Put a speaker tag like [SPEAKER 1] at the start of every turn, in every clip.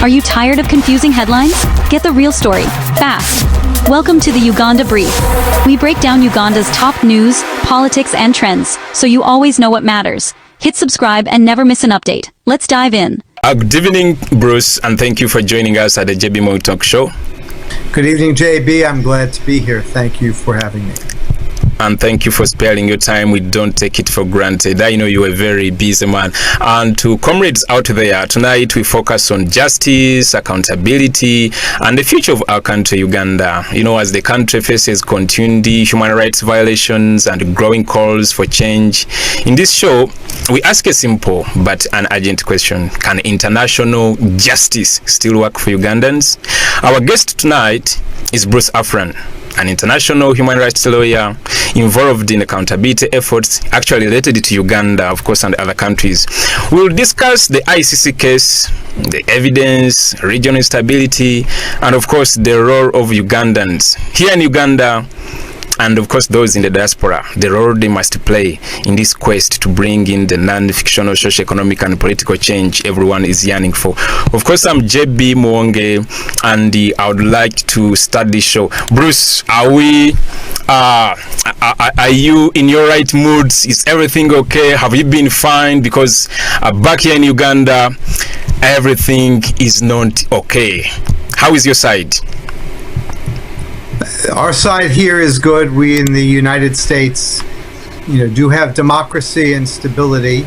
[SPEAKER 1] Are you tired of confusing headlines? Get the real story, fast. Welcome to the Uganda Brief. We break down Uganda's top news, politics, and trends, so you always know what matters. Hit subscribe and never miss an update. Let's dive in.
[SPEAKER 2] Good evening, Bruce, and thank you for joining us at the JB Muwonge Talk Show.
[SPEAKER 3] Good evening, JB. I'm glad to be here. Thank you for having me.
[SPEAKER 2] And thank you for sparing your time. We don't take it for granted. I know you're a very busy man. And to comrades out there, tonight we focus on justice, accountability, and the future of our country, Uganda. You know, as the country faces continued human rights violations and growing calls for change. In this show, we ask a simple but an urgent question. Can international justice still work for Ugandans? Our guest tonight is Bruce Afran, an international human rights lawyer involved in accountability efforts actually related to Uganda, of course, and other countries. We'll discuss the ICC case, the evidence, regional instability, and of course the role of Ugandans here in Uganda, and of course those in the diaspora, the role they must play in this quest to bring in the non-fictional socio-economic and political change everyone is yearning for. Of course, I'm JB Muwonge, and I would like to start this show. Bruce, are you in your right moods? Is everything okay? Have you been fine? Because back here in Uganda, everything is not okay. How is your side?
[SPEAKER 3] Our side here is good. We in the United States, do have democracy and stability.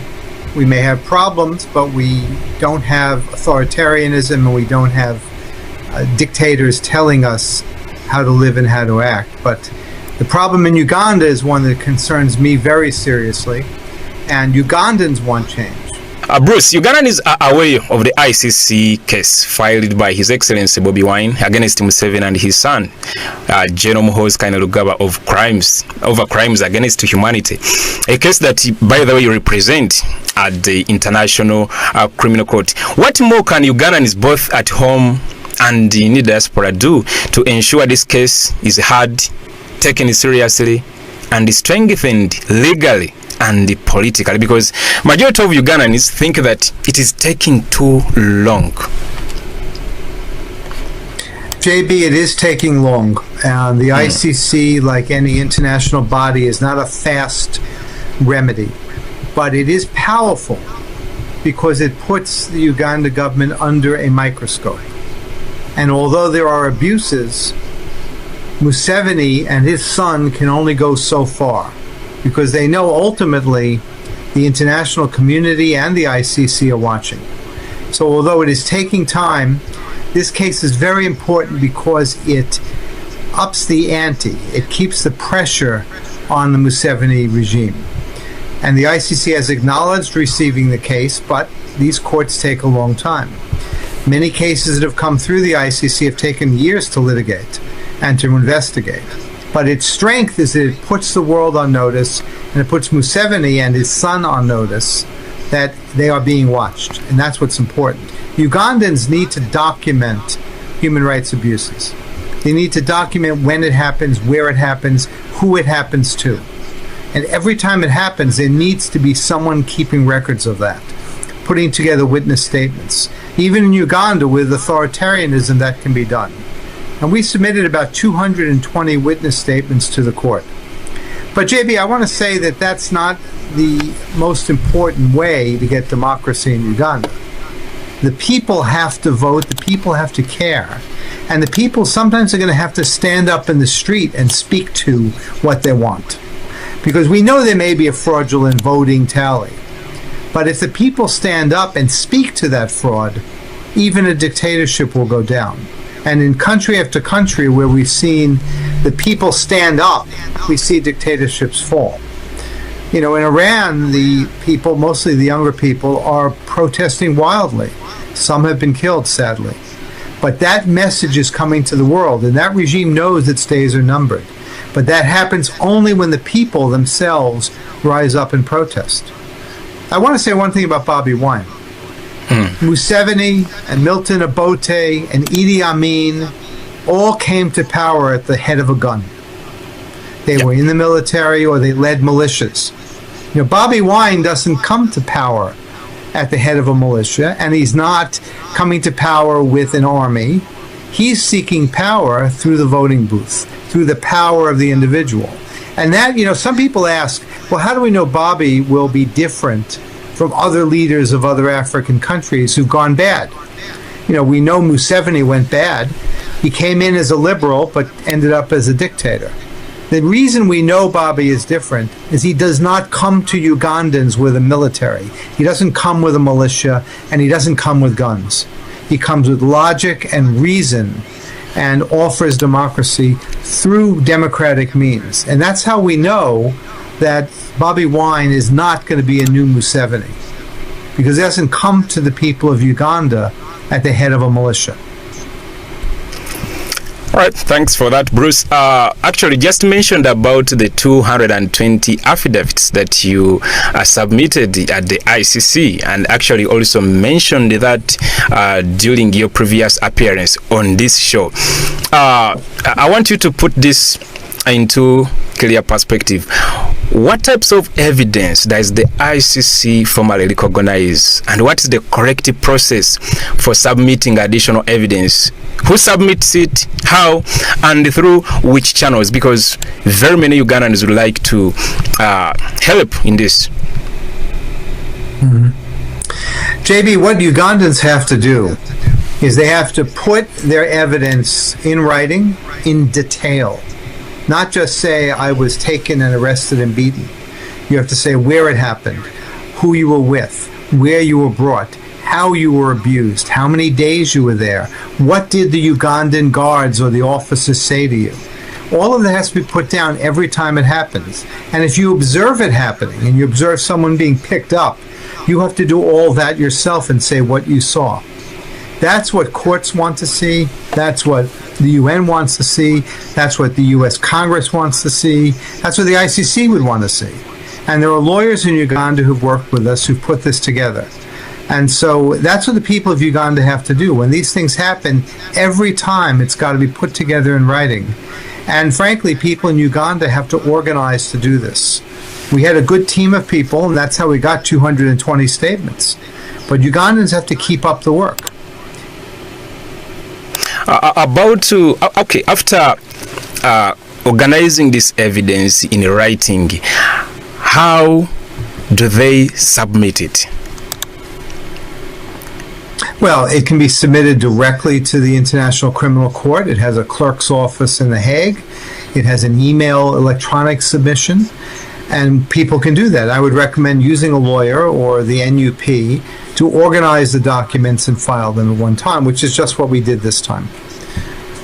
[SPEAKER 3] We may have problems, but we don't have authoritarianism, and we don't have dictators telling us how to live and how to act. But the problem in Uganda is one that concerns me very seriously, and Ugandans want change.
[SPEAKER 2] Bruce, Ugandans are aware of the ICC case filed by His Excellency Bobi Wine against Museveni and his son, General Muhoozi Kainerugaba, over crimes against humanity. A case that, by the way, you represent at the International Criminal Court. What more can Ugandans both at home and in the diaspora do to ensure this case is heard, taken seriously, and strengthened legally and politically? Because majority of Ugandans think that it is taking too long.
[SPEAKER 3] JB, it is taking long. The ICC, like any international body, is not a fast remedy, but it is powerful because it puts the Uganda government under a microscope. And although there are abuses, Museveni and his son can only go so far, because they know ultimately the international community and the ICC are watching. So although it is taking time, this case is very important because it ups the ante. It keeps the pressure on the Museveni regime. And the ICC has acknowledged receiving the case, but these courts take a long time. Many cases that have come through the ICC have taken years to litigate and to investigate. But its strength is that it puts the world on notice, and it puts Museveni and his son on notice that they are being watched, and that's what's important. Ugandans need to document human rights abuses. They need to document when it happens, where it happens, who it happens to. And every time it happens, there needs to be someone keeping records of that, putting together witness statements. Even in Uganda, with authoritarianism, that can be done. And we submitted about 220 witness statements to the court. But JB, I want to say that that's not the most important way to get democracy in Uganda. The people have to vote, the people have to care, and the people sometimes are going to have to stand up in the street and speak to what they want. Because we know there may be a fraudulent voting tally, but if the people stand up and speak to that fraud, even a dictatorship will go down. And in country after country where we've seen the people stand up, we see dictatorships fall. In Iran, the people, mostly the younger people, are protesting wildly. Some have been killed, sadly. But that message is coming to the world, and that regime knows its days are numbered. But that happens only when the people themselves rise up and protest. I want to say one thing about Bobi Wine. Museveni and Milton Obote and Idi Amin all came to power at the head of a gun. They were in the military or they led militias. Bobi Wine doesn't come to power at the head of a militia, and he's not coming to power with an army. He's seeking power through the voting booth, through the power of the individual. And that, some people ask, well, how do we know Bobby will be different from other leaders of other African countries who've gone bad? We know Museveni went bad. He came in as a liberal, but ended up as a dictator. The reason we know Bobby is different is he does not come to Ugandans with a military. He doesn't come with a militia, and he doesn't come with guns. He comes with logic and reason and offers democracy through democratic means. And that's how we know that Bobby Wine is not going to be a new Museveni, because he doesn't come to the people of Uganda at the head of a militia.
[SPEAKER 2] All right, thanks for that, Bruce. Actually, just mentioned about the 220 affidavits that you submitted at the ICC, and actually also mentioned that during your previous appearance on this show. I want you to put this into clear perspective. What types of evidence does the ICC formally recognize, and what is the correct process for submitting additional evidence? Who submits it, how, and through which channels? Because very many Ugandans would like to help in this.
[SPEAKER 3] JB, what Ugandans have to do is they have to put their evidence in writing, in detail. Not just say, I was taken and arrested and beaten. You have to say where it happened, who you were with, where you were brought, how you were abused, how many days you were there, what did the Ugandan guards or the officers say to you. All of that has to be put down every time it happens. And if you observe it happening, and you observe someone being picked up, you have to do all that yourself and say what you saw. That's what courts want to see. That's what the UN wants to see. That's what the US Congress wants to see. That's what the ICC would want to see. And there are lawyers in Uganda who've worked with us who've put this together. And so that's what the people of Uganda have to do. When these things happen, every time it's got to be put together in writing. And frankly, people in Uganda have to organize to do this. We had a good team of people, and that's how we got 220 statements. But Ugandans have to keep up the work.
[SPEAKER 2] After organizing this evidence in writing, how do they submit it?
[SPEAKER 3] Well, it can be submitted directly to the International Criminal Court. It has a clerk's office in The Hague. It has an email electronic submission, and people can do that. I would recommend using a lawyer or the NUP to organize the documents and file them at one time, which is just what we did this time.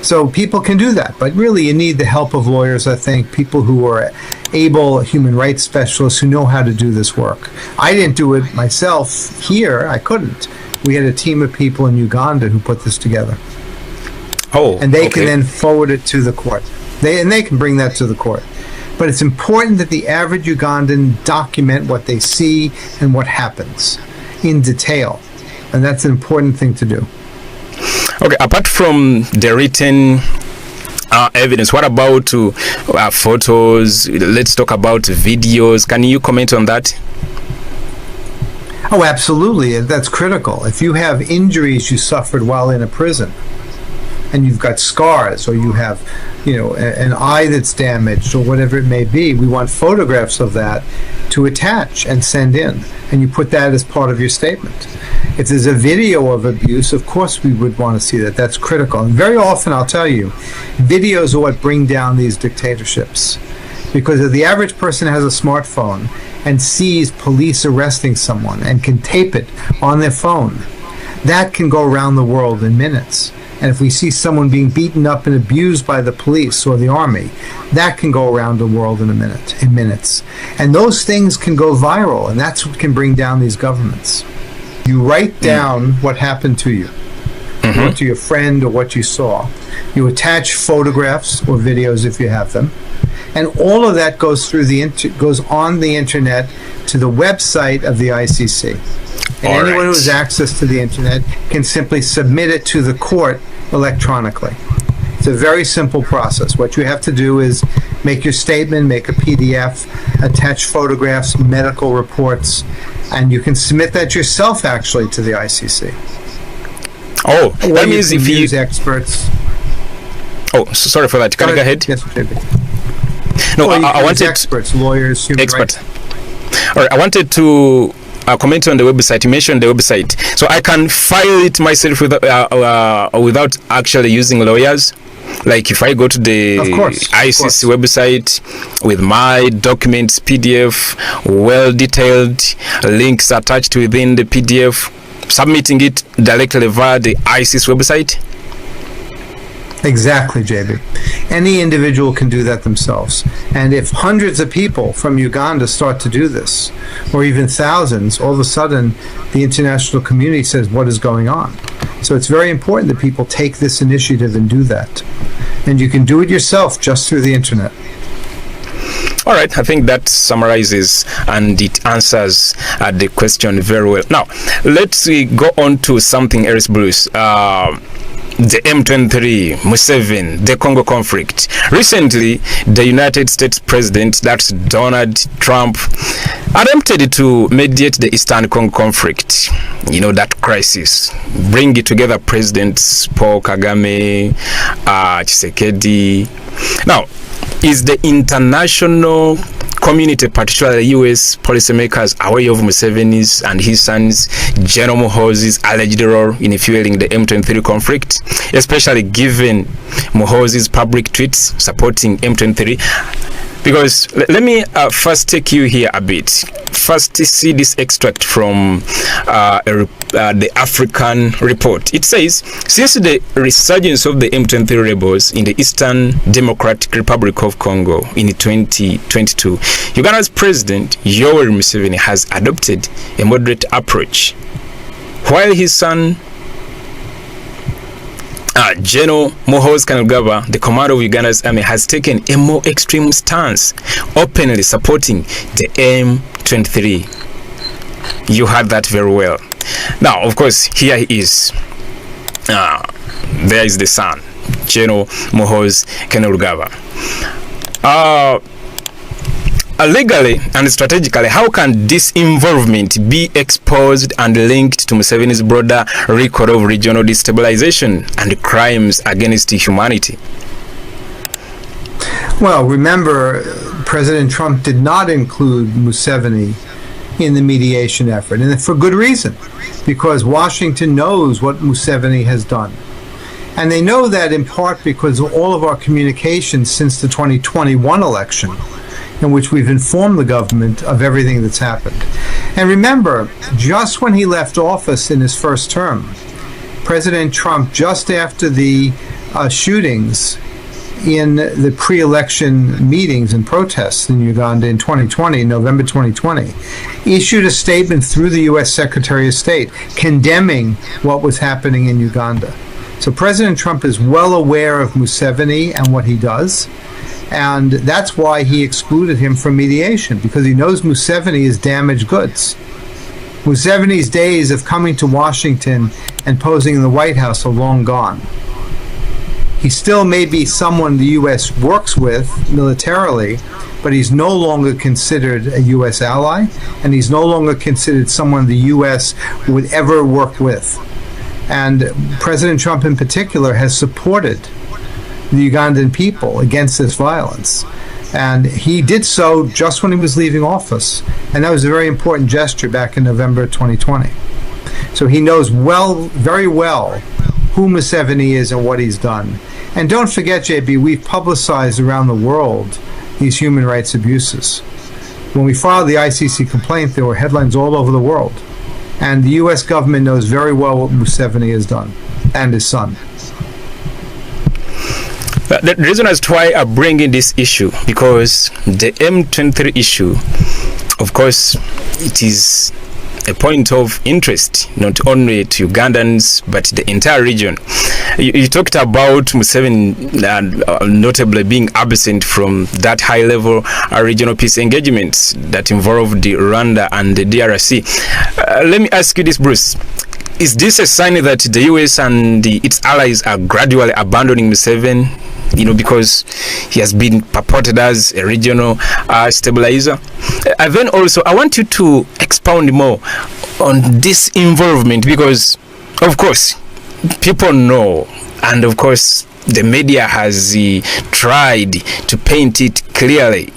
[SPEAKER 3] So people can do that, but really you need the help of lawyers, I think, people who are able human rights specialists who know how to do this work. I didn't do it myself here. I couldn't. We had a team of people in Uganda who put this together. And they can then forward it to the court. They can bring that to the court. But it's important that the average Ugandan document what they see and what happens in detail. And that's an important thing to do.
[SPEAKER 2] Okay, apart from the written evidence, what about photos? Let's talk about videos. Can you comment on that?
[SPEAKER 3] Oh, absolutely. That's critical. If you have injuries you suffered while in a prison, and you've got scars, or you have, an eye that's damaged, or whatever it may be, we want photographs of that to attach and send in. And you put that as part of your statement. If there's a video of abuse, of course we would want to see that. That's critical. And very often, I'll tell you, videos are what bring down these dictatorships. Because if the average person has a smartphone and sees police arresting someone and can tape it on their phone, that can go around the world in minutes. And if we see someone being beaten up and abused by the police or the army, that can go around the world in minutes. And those things can go viral, and that's what can bring down these governments. You write down what happened to you, or to your friend, or what you saw. You attach photographs or videos if you have them, and all of that goes goes on the internet to the website of the ICC. And anyone who has access to the internet can simply submit it to the court electronically. It's a very simple process. What you have to do is make your statement, make a PDF, attach photographs, medical reports, and you can submit that yourself actually to the ICC.
[SPEAKER 2] Oh, that means if you
[SPEAKER 3] use experts.
[SPEAKER 2] Oh, sorry for that. Can I go ahead?
[SPEAKER 3] Yes, JB.
[SPEAKER 2] No,
[SPEAKER 3] Well,
[SPEAKER 2] I wanted
[SPEAKER 3] experts, lawyers, human
[SPEAKER 2] expert.
[SPEAKER 3] rights.
[SPEAKER 2] All right, I wanted to comment on the website. You mentioned the website, so I can file it myself without actually using lawyers. Like if I go to the ICC website with my documents PDF, well detailed, links attached within the PDF, submitting it directly via the ICC website.
[SPEAKER 3] Exactly, JB. Any individual can do that themselves. And if hundreds of people from Uganda start to do this, or even thousands, all of a sudden the international community says, what is going on? So it's very important that people take this initiative and do that. And you can do it yourself just through the internet.
[SPEAKER 2] All right, I think that summarizes and it answers the question very well. Now, let's go on to something else, Bruce. The M23, Museveni, the Congo conflict. Recently, the United States President, that's Donald Trump, attempted to mediate the Eastern Congo conflict. You know, that crisis. Bring it together Presidents Paul Kagame, Tshisekedi. Now, is the international community, particularly U.S. policymakers, aware of Museveni's and his son's General Muhoozi's alleged role in fueling the M23 conflict, especially given Muhoozi's public tweets supporting M23? Because let me first take you here a bit. First, see this extract from the African report. It says, since the resurgence of the M23 rebels in the Eastern Democratic Republic of Congo in 2022, Uganda's President Yoweri Museveni has adopted a moderate approach, while his son General Muhoozi Kainerugaba, the commander of Uganda's army, has taken a more extreme stance, openly supporting the M23. You heard that very well. Now, of course, here he is. There is the son, General Muhoozi Kainerugaba. Legally and strategically, how can this involvement be exposed and linked to Museveni's broader record of regional destabilization and crimes against humanity?
[SPEAKER 3] Well, remember, President Trump did not include Museveni in the mediation effort, and for good reason, because Washington knows what Museveni has done. And they know that in part because of all of our communications since the 2021 election, in which we've informed the government of everything that's happened. And remember, just when he left office in his first term, President Trump, just after the shootings in the pre-election meetings and protests in Uganda in 2020, November 2020, issued a statement through the U.S. Secretary of State condemning what was happening in Uganda. So President Trump is well aware of Museveni and what he does. And that's why he excluded him from mediation, because he knows Museveni is damaged goods. Museveni's days of coming to Washington and posing in the White House are long gone. He still may be someone the U.S. works with militarily, but he's no longer considered a U.S. ally, and he's no longer considered someone the U.S. would ever work with. And President Trump in particular has supported the Ugandan people against this violence. And he did so just when he was leaving office. And that was a very important gesture back in November 2020. So he knows very well who Museveni is and what he's done. And don't forget, JB, we've publicized around the world these human rights abuses. When we filed the ICC complaint, there were headlines all over the world. And the U.S. government knows very well what Museveni has done, and his son.
[SPEAKER 2] The reason as to why I bring in this issue, because the M23 issue, of course, it is a point of interest, not only to Ugandans, but the entire region. You talked about Museveni notably being absent from that high-level regional peace engagements that involved the Rwanda and the DRC. Let me ask you this, Bruce. is this a sign that the US and its allies are gradually abandoning Museveni? Because he has been purported as a regional stabilizer. And then also, I want you to expound more on this involvement, because, of course, people know, and of course, the media has tried to paint it clearly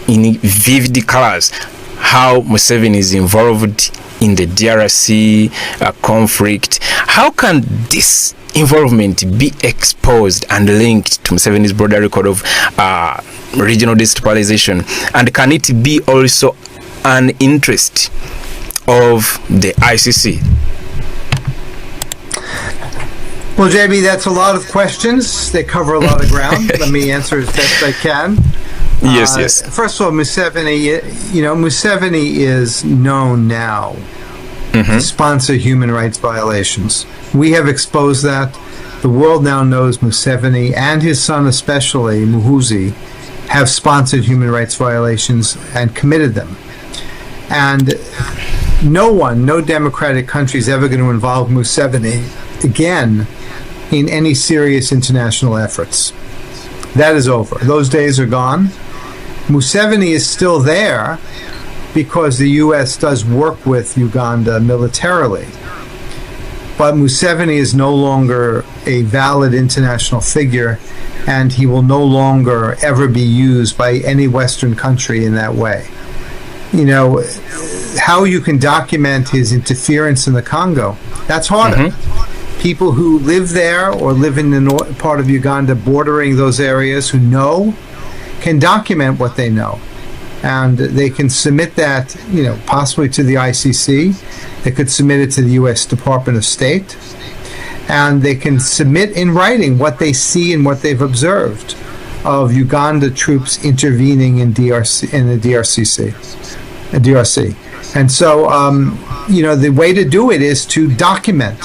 [SPEAKER 2] in vivid colors how Museveni is involved in the DRC conflict. How can this involvement be exposed and linked to Museveni's broader record of regional destabilization? And can it be also an interest of the ICC?
[SPEAKER 3] Well, JB, that's a lot of questions. They cover a lot of ground. Let me answer as best I can.
[SPEAKER 2] Yes.
[SPEAKER 3] First of all, Museveni is known now to sponsor human rights violations. We have exposed that. The world now knows Museveni and his son especially, Muhoozi, have sponsored human rights violations and committed them. And no democratic country is ever going to involve Museveni again in any serious international efforts. That is over. Those days are gone. Museveni is still there because the U.S. does work with Uganda militarily. But Museveni is no longer a valid international figure, and he will no longer ever be used by any Western country in that way. How you can document his interference in the Congo, that's harder. People who live there or live in the part of Uganda bordering those areas who know can document what they know. And they can submit that, possibly to the ICC. They could submit it to the U.S. Department of State. And they can submit in writing what they see and what they've observed of Uganda troops intervening in the DRC. And so, the way to do it is to document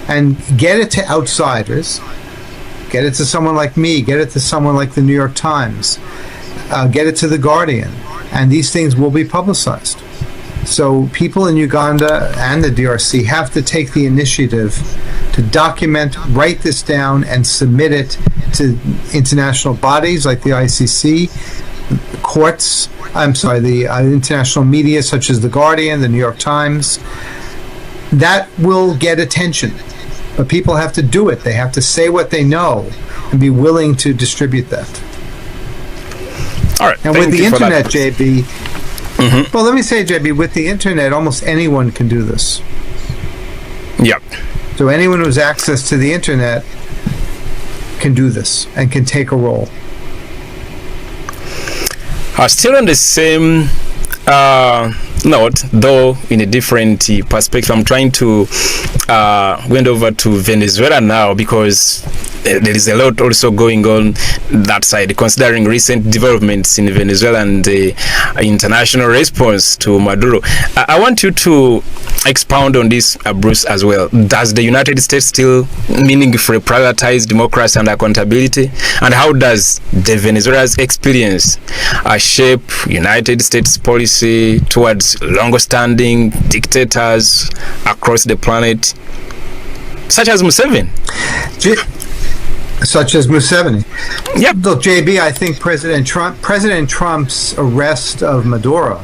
[SPEAKER 3] and get it to outsiders, get it to someone like me, get it to someone like the New York Times, get it to the Guardian, and these things will be publicized. So people in Uganda and the DRC have to take the initiative to document, write this down, and submit it to international bodies like the ICC, the international media such as the Guardian, the New York Times. That will get attention. But people have to do it. They have to say what they know and be willing to distribute that.
[SPEAKER 2] All right.
[SPEAKER 3] And with the internet, JB, well, let me say, JB, with the internet, almost anyone can do this.
[SPEAKER 2] Yep.
[SPEAKER 3] So anyone who has access to the internet can do this and can take a role.
[SPEAKER 2] Still on the same note, though in a different perspective, I'm trying to went over to Venezuela now, because there is a lot also going on that side, considering recent developments in Venezuela and the international response to Maduro. I want you to expound on this, Bruce, as well. Does the United States still meaningfully prioritize democracy and accountability? And how does the Venezuela's experience shape United States policy towards long-standing dictators across the planet, such as Museveni?
[SPEAKER 3] Yep. Look, JB, I think President Trump's arrest of Maduro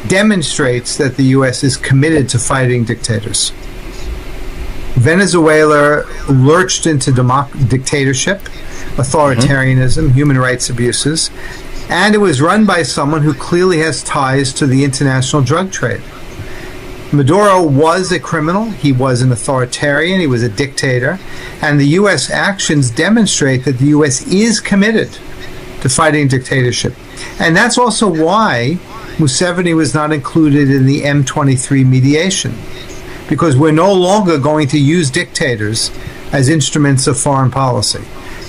[SPEAKER 3] demonstrates that the U.S. is committed to fighting dictators. Venezuela lurched into dictatorship, authoritarianism, human rights abuses, and it was run by someone who clearly has ties to the international drug trade. Maduro was a criminal, he was an authoritarian, he was a dictator, and the U.S. actions demonstrate that the U.S. is committed to fighting dictatorship. And that's also why Museveni was not included in the M23 mediation, because we're no longer going to use dictators as instruments of foreign policy.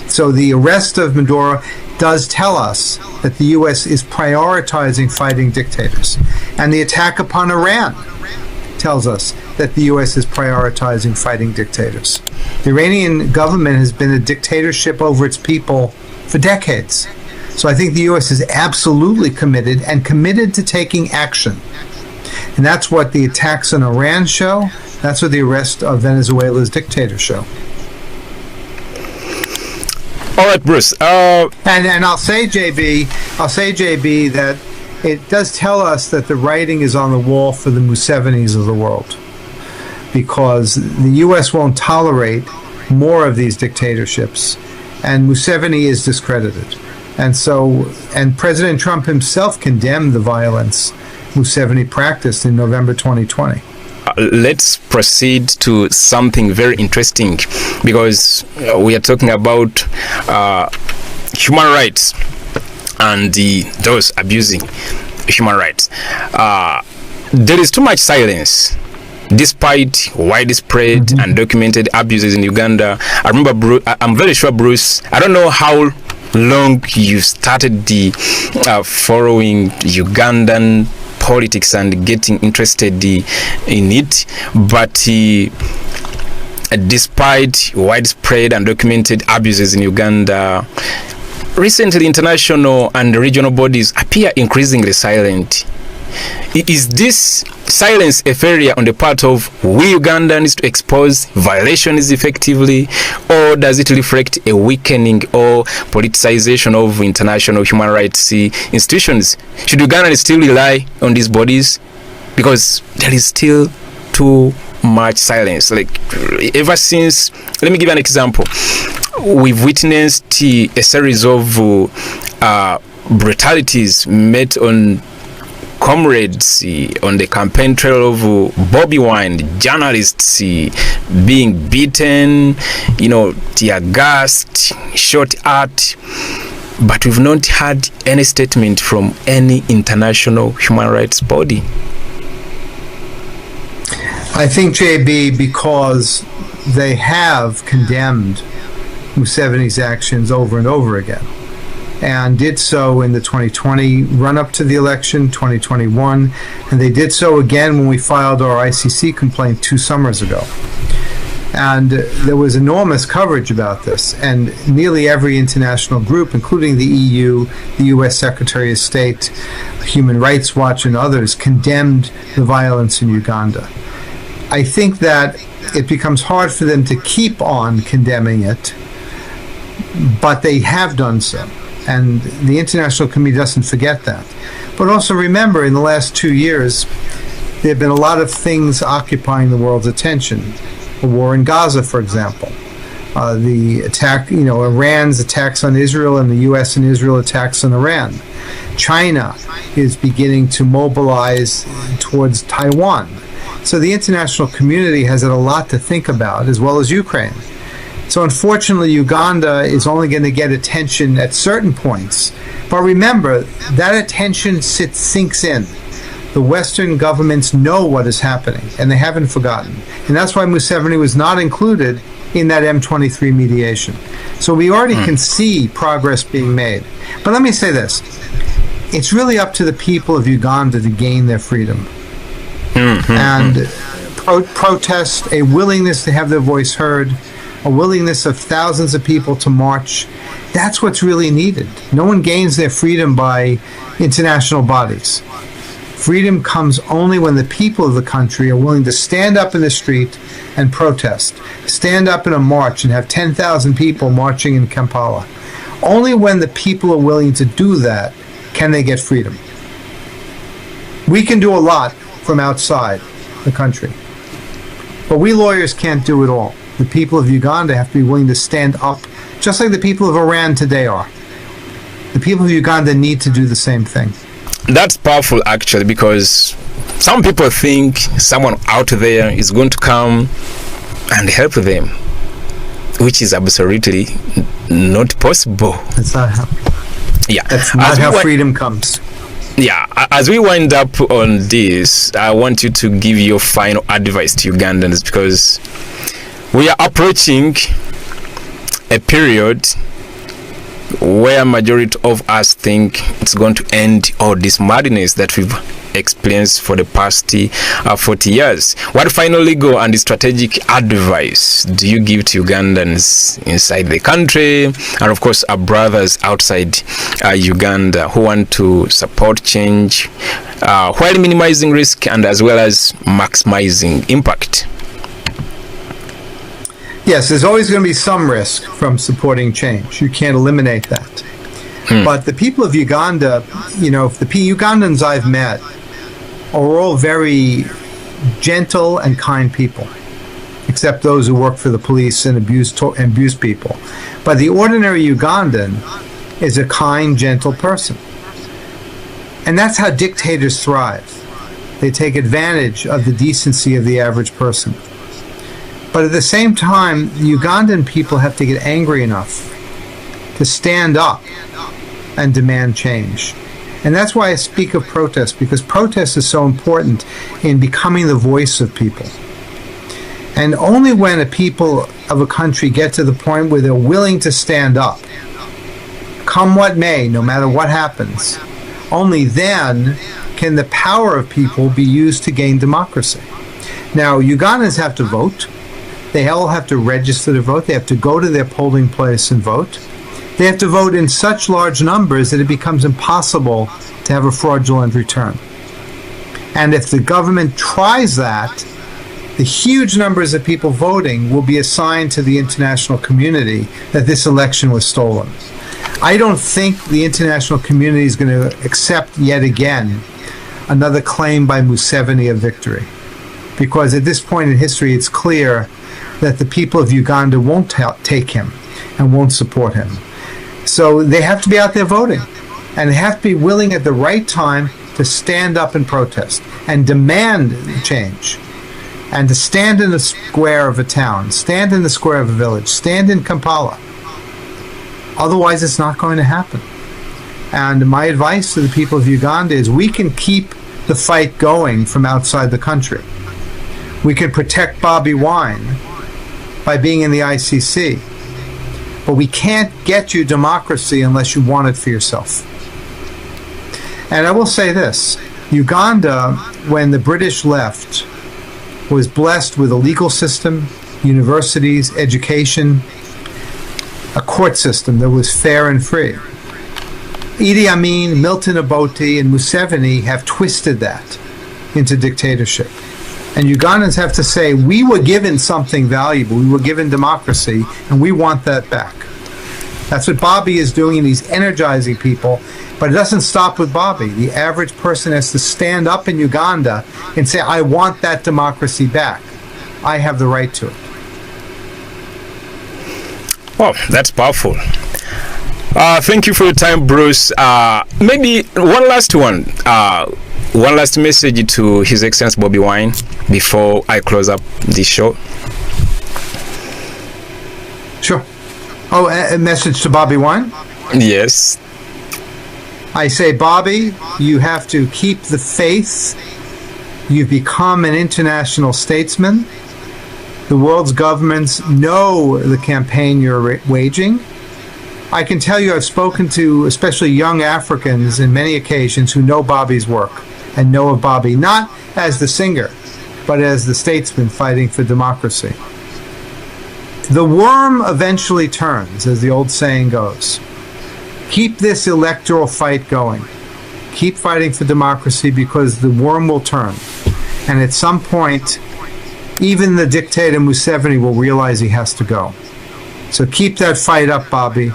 [SPEAKER 3] So the arrest of Maduro does tell us that the U.S. is prioritizing fighting dictators. And the attack upon Iran tells us that the U.S. is prioritizing fighting dictators. The Iranian government has been a dictatorship over its people for decades. So I think the U.S. is absolutely committed to taking action. And that's what the attacks on Iran show. That's what the arrest of Venezuela's dictator show.
[SPEAKER 2] All right, Bruce.
[SPEAKER 3] And I'll say, JB, that it does tell us that the writing is on the wall for the Musevenis of the world, because the U.S. won't tolerate more of these dictatorships, and Museveni is discredited. And President Trump himself condemned the violence Museveni practiced in November 2020.
[SPEAKER 2] Let's proceed to something very interesting, because we are talking about human rights and those abusing human rights. There is too much silence despite widespread and documented abuses in Uganda. I remember, I'm very sure, Bruce, I don't know how long you started the following Ugandan politics and getting interested in it, but despite widespread and documented abuses in Uganda, recently international and regional bodies appear increasingly silent. Is this silence a failure on the part of we Ugandans to expose violations effectively, or does it reflect a weakening or politicization of international human rights institutions? Should Ugandans still rely on these bodies? Because there is still too much silence. Like, ever since, let me give you an example. We've witnessed a series of brutalities met on comrades on the campaign trail of Bobby Wine, journalists being beaten, tear gassed, shot at, but we've not had any statement from any international human rights body.
[SPEAKER 3] I think, JB, because they have condemned Museveni's actions over and over again, and did so in the 2020 run-up to the election, 2021, and they did so again when we filed our ICC complaint 2 summers ago. And there was enormous coverage about this, and nearly every international group, including the EU, the US Secretary of State, Human Rights Watch, and others, condemned the violence in Uganda. I think that it becomes hard for them to keep on condemning it, but they have done so. And the international community doesn't forget that. But also remember, in the last 2 years, there have been a lot of things occupying the world's attention. A war in Gaza, for example. The attack, Iran's attacks on Israel, and the U.S. and Israel attacks on Iran. China is beginning to mobilize towards Taiwan. So the international community has had a lot to think about, as well as Ukraine. So unfortunately, Uganda is only going to get attention at certain points. But remember, that attention sinks in. The Western governments know what is happening, and they haven't forgotten. And that's why Museveni was not included in that M23 mediation. So we already can see progress being made. But let me say this. It's really up to the people of Uganda to gain their freedom. And protest, a willingness to have their voice heard, a willingness of thousands of people to march. That's what's really needed. No one gains their freedom by international bodies. Freedom comes only when the people of the country are willing to stand up in the street and protest, stand up in a march and have 10,000 people marching in Kampala. Only when the people are willing to do that can they get freedom. We can do a lot from outside the country, but we lawyers can't do it all. The people of Uganda have to be willing to stand up, just like the people of Iran today are. The people of Uganda need to do the same thing.
[SPEAKER 2] That's powerful, actually, because some people think someone out there is going to come and help them, which is absolutely not possible.
[SPEAKER 3] That's not how.
[SPEAKER 2] Yeah,
[SPEAKER 3] that's not how freedom comes.
[SPEAKER 2] Yeah, as we wind up on this, I want you to give your final advice to Ugandans, because we are approaching a period where majority of us think it's going to end all this madness that we've experienced for the past 40 years. What final legal and strategic advice do you give to Ugandans inside the country, and of course our brothers outside Uganda, who want to support change while minimizing risk and as well as maximizing impact?
[SPEAKER 3] Yes, there's always going to be some risk from supporting change. You can't eliminate that. But the people of Uganda, the Ugandans I've met are all very gentle and kind people, except those who work for the police and abuse people. But the ordinary Ugandan is a kind, gentle person. And that's how dictators thrive. They take advantage of the decency of the average person. But at the same time, the Ugandan people have to get angry enough to stand up and demand change. And that's why I speak of protest, because protest is so important in becoming the voice of people. And only when a people of a country get to the point where they're willing to stand up, come what may, no matter what happens, only then can the power of people be used to gain democracy. Now, Ugandans have to vote. They all have to register to vote. They have to go to their polling place and vote. They have to vote in such large numbers that it becomes impossible to have a fraudulent return. And if the government tries that, the huge numbers of people voting will be assigned to the international community that this election was stolen. I don't think the international community is going to accept yet again another claim by Museveni of victory. Because at this point in history, it's clear that the people of Uganda won't take him and won't support him. So they have to be out there voting, and they have to be willing at the right time to stand up and protest and demand change, and to stand in the square of a town, stand in the square of a village, stand in Kampala. Otherwise, it's not going to happen. And my advice to the people of Uganda is we can keep the fight going from outside the country. We can protect Bobi Wine by being in the ICC. But we can't get you democracy unless you want it for yourself. And I will say this, Uganda, when the British left, was blessed with a legal system, universities, education, a court system that was fair and free. Idi Amin, Milton Obote, and Museveni have twisted that into dictatorship. And Ugandans have to say, we were given something valuable. We were given democracy, and we want that back. That's what Bobi is doing, and he's energizing people. But it doesn't stop with Bobi. The average person has to stand up in Uganda and say, I want that democracy back. I have the right to it.
[SPEAKER 2] Oh, that's powerful. Thank you for your time, Bruce. Maybe one last one. One last message to His Excellency Bobi Wine before I close up this show.
[SPEAKER 3] Sure. Oh, a message to Bobi Wine?
[SPEAKER 2] Yes.
[SPEAKER 3] I say, Bobi, you have to keep the faith. You've become an international statesman. The world's governments know the campaign you're waging. I can tell you I've spoken to especially young Africans in many occasions who know Bobi's work and know of Bobi, not as the singer, but as the statesman fighting for democracy. The worm eventually turns, as the old saying goes. Keep this electoral fight going. Keep fighting for democracy, because the worm will turn. And at some point, even the dictator Museveni will realize he has to go. So keep that fight up, Bobi.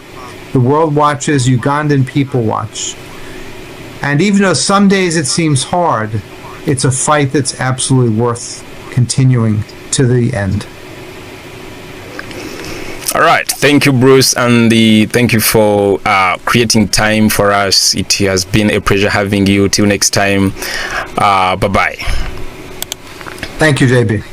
[SPEAKER 3] The world watches, Ugandan people watch. And even though some days it seems hard, it's a fight that's absolutely worth continuing to the end.
[SPEAKER 2] All right. Thank you, Bruce, and thank you for creating time for us. It has been a pleasure having you. Till next time. Bye-bye.
[SPEAKER 3] Thank you, JB.